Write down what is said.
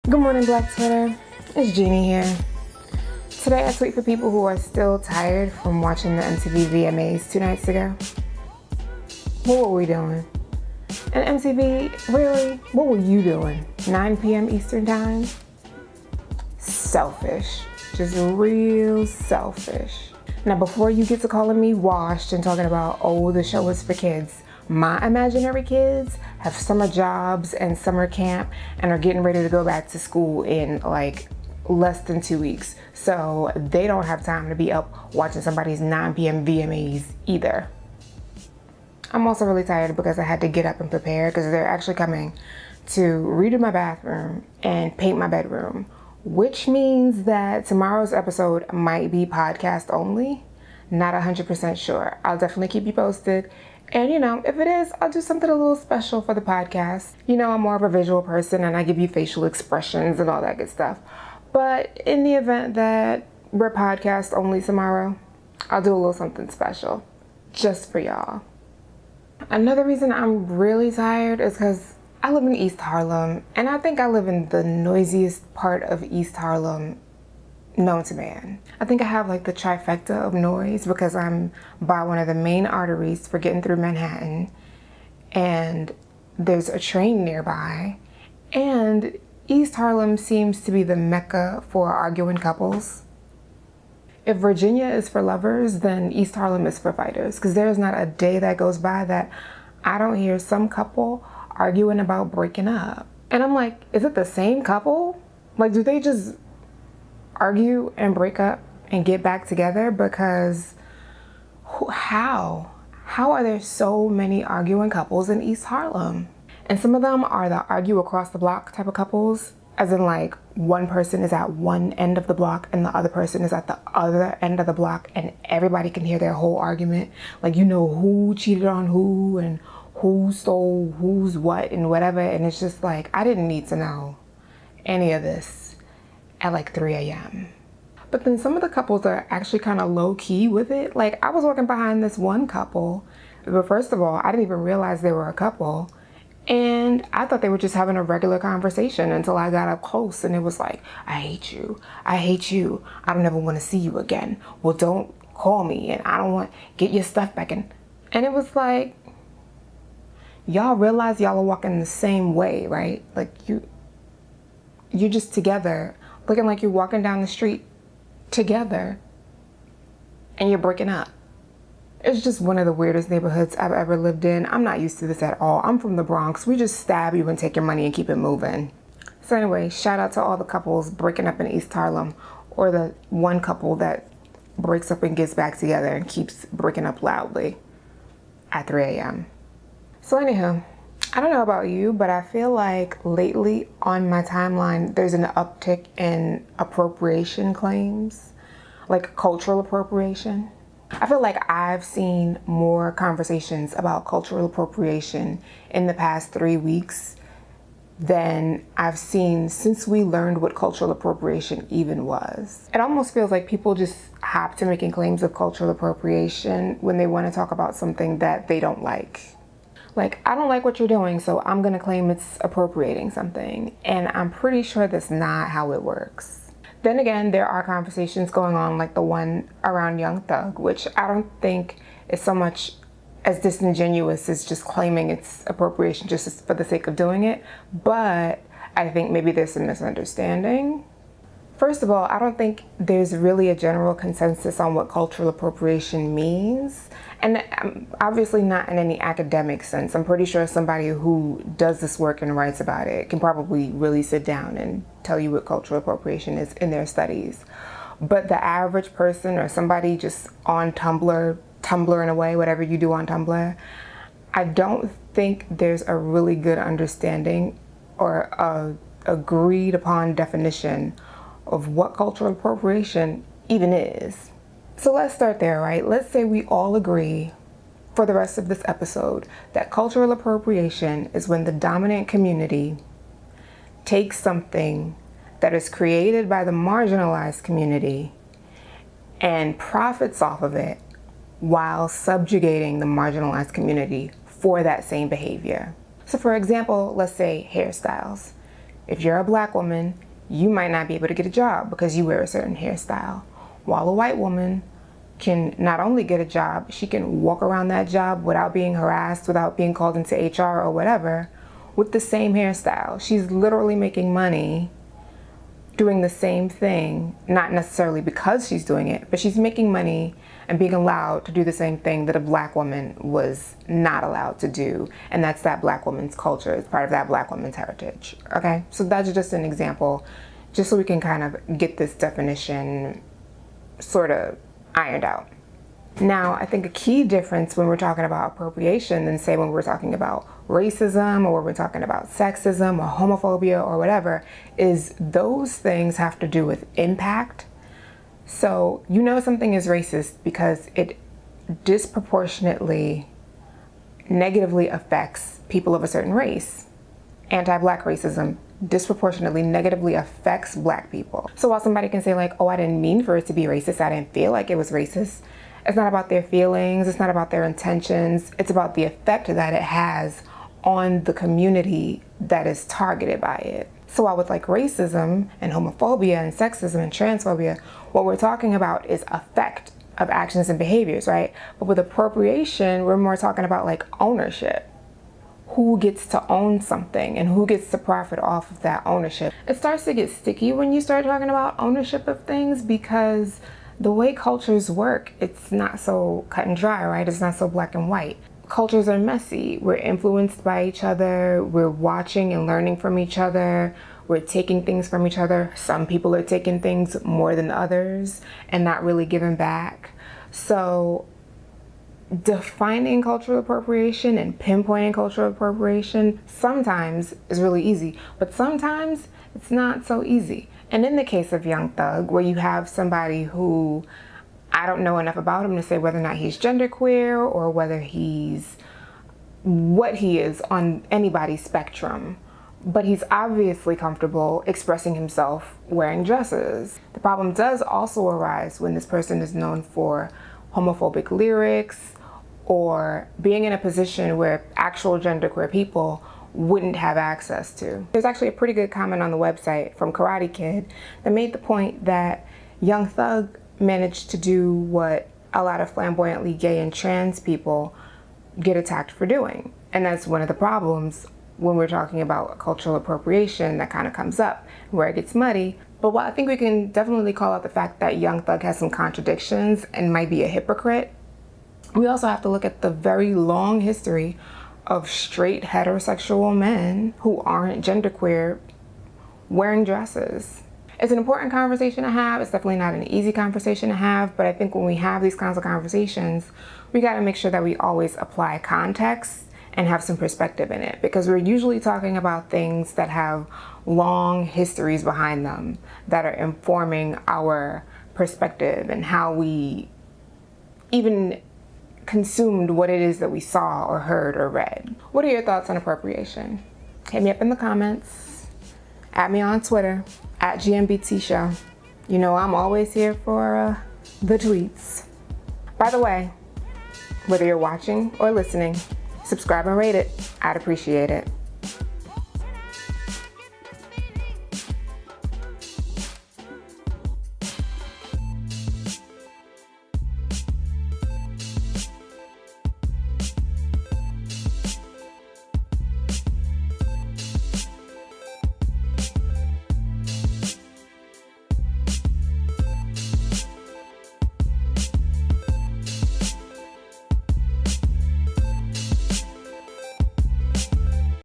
Good morning, Black Twitter. It's Genie here. Today I tweet for people who are still tired from watching the MTV VMAs 2 nights ago. What were we doing? And MTV, really? What were you doing? 9 p.m. Eastern Time? Selfish. Just real selfish. Now, before you get to calling me washed and talking about, oh, the show is for kids, my imaginary kids have summer jobs and summer camp and are getting ready to go back to school in like less than 2 weeks. So they don't have time to be up watching somebody's 9 p.m. VMAs either. I'm also really tired because I had to get up and prepare because they're actually coming to redo my bathroom and paint my bedroom, which means that tomorrow's episode might be podcast only. Not 100% sure. I'll definitely keep you posted. And if it is, I'll do something a little special for the podcast. I'm more of a visual person and I give you facial expressions and all that good stuff. But in the event that we're podcast only tomorrow, I'll do a little something special just for y'all. Another reason I'm really tired is because I live in East Harlem, and I think I live in the noisiest part of East Harlem known to man. I think I have like the trifecta of noise because I'm by one of the main arteries for getting through Manhattan, and there's a train nearby, and East Harlem seems to be the mecca for arguing couples. If Virginia is for lovers, then East Harlem is for fighters, because there's not a day that goes by that I don't hear some couple arguing about breaking up. And I'm like, is it the same couple? Like, do they just argue and break up and get back together? Because how are there so many arguing couples in East Harlem? And some of them are the argue across the block type of couples, as in like one person is at one end of the block and the other person is at the other end of the block, and everybody can hear their whole argument. Like, who cheated on who and who stole who's what and whatever. And it's just like, I didn't need to know any of this at like 3 a.m. But then some of the couples are actually kind of low key with it. Like, I was walking behind this one couple, but first of all, I didn't even realize they were a couple. And I thought they were just having a regular conversation until I got up close, and it was like, I hate you. I hate you. I don't ever want to see you again. Well, don't call me, and I don't want, get your stuff back. And it was like, y'all realize y'all are walking the same way, right? Like, you're just together, looking like you're walking down the street together, and you're breaking up. It's just one of the weirdest neighborhoods I've ever lived in. I'm not used to this at all. I'm from the Bronx. We just stab you and take your money and keep it moving. So anyway, shout out to all the couples breaking up in East Harlem, or the one couple that breaks up and gets back together and keeps breaking up loudly at 3 a.m. So anywho, I don't know about you, but I feel like lately on my timeline, there's an uptick in appropriation claims, like cultural appropriation. I feel like I've seen more conversations about cultural appropriation in the past 3 weeks than I've seen since we learned what cultural appropriation even was. It almost feels like people just hop to making claims of cultural appropriation when they want to talk about something that they don't like. Like, I don't like what you're doing, so I'm gonna claim it's appropriating something. And I'm pretty sure that's not how it works. Then again, there are conversations going on like the one around Young Thug, which I don't think is so much as disingenuous as just claiming it's appropriation just for the sake of doing it. But I think maybe there's some misunderstanding. First of all, I don't think there's really a general consensus on what cultural appropriation means. And obviously not in any academic sense. I'm pretty sure somebody who does this work and writes about it can probably really sit down and tell you what cultural appropriation is in their studies. But the average person or somebody just on Tumblr away, whatever you do on Tumblr, I don't think there's a really good understanding or a agreed upon definition of what cultural appropriation even is. So let's start there, right? Let's say we all agree for the rest of this episode that cultural appropriation is when the dominant community takes something that is created by the marginalized community and profits off of it while subjugating the marginalized community for that same behavior. So for example, let's say hairstyles. if you're a black woman, you might not be able to get a job because you wear a certain hairstyle. While a white woman can not only get a job, she can walk around that job without being harassed, without being called into HR or whatever, with the same hairstyle. She's literally making money doing the same thing, not necessarily because she's doing it, but she's making money and being allowed to do the same thing that a black woman was not allowed to do. And that's that black woman's culture. It's part of that black woman's heritage. Okay, so that's just an example, just so we can kind of get this definition sort of ironed out. Now, I think a key difference when we're talking about appropriation than say when we're talking about racism or when we're talking about sexism or homophobia or whatever is those things have to do with impact. So you know something is racist because it disproportionately negatively affects people of a certain race. Anti-black racism disproportionately negatively affects black people. So while somebody can say like, oh, I didn't mean for it to be racist, I didn't feel like it was racist, it's not about their feelings, it's not about their intentions, it's about the effect that it has on the community that is targeted by it. So while with like racism and homophobia and sexism and transphobia, what we're talking about is effect of actions and behaviors, right? But with appropriation, we're more talking about like ownership. Who gets to own something and who gets to profit off of that ownership. It starts to get sticky when you start talking about ownership of things because the way cultures work, it's not so cut and dry, right? It's not so black and white. Cultures are messy. We're influenced by each other. We're watching and learning from each other. We're taking things from each other. Some people are taking things more than others and not really giving back. So defining cultural appropriation and pinpointing cultural appropriation sometimes is really easy, but sometimes it's not so easy. And in the case of Young Thug, where you have somebody who I don't know enough about him to say whether or not he's genderqueer or whether he's what he is on anybody's spectrum, but he's obviously comfortable expressing himself wearing dresses. The problem does also arise when this person is known for homophobic lyrics or being in a position where actual genderqueer people wouldn't have access to. There's actually a pretty good comment on the website from Karate Kid that made the point that Young Thug managed to do what a lot of flamboyantly gay and trans people get attacked for doing. And that's one of the problems when we're talking about cultural appropriation that kind of comes up, where it gets muddy. But while I think we can definitely call out the fact that Young Thug has some contradictions and might be a hypocrite, we also have to look at the very long history of straight heterosexual men who aren't genderqueer wearing dresses. It's an important conversation to have. It's definitely not an easy conversation to have, but I think when we have these kinds of conversations, we got to make sure that we always apply context and have some perspective in it, because we're usually talking about things that have long histories behind them that are informing our perspective and how we even consumed what it is that we saw or heard or read. What are your thoughts on appropriation? Hit me up in the comments. Add me on Twitter, @GMBT Show. You know I'm always here for the tweets. By the way, whether you're watching or listening, subscribe and rate it. I'd appreciate it.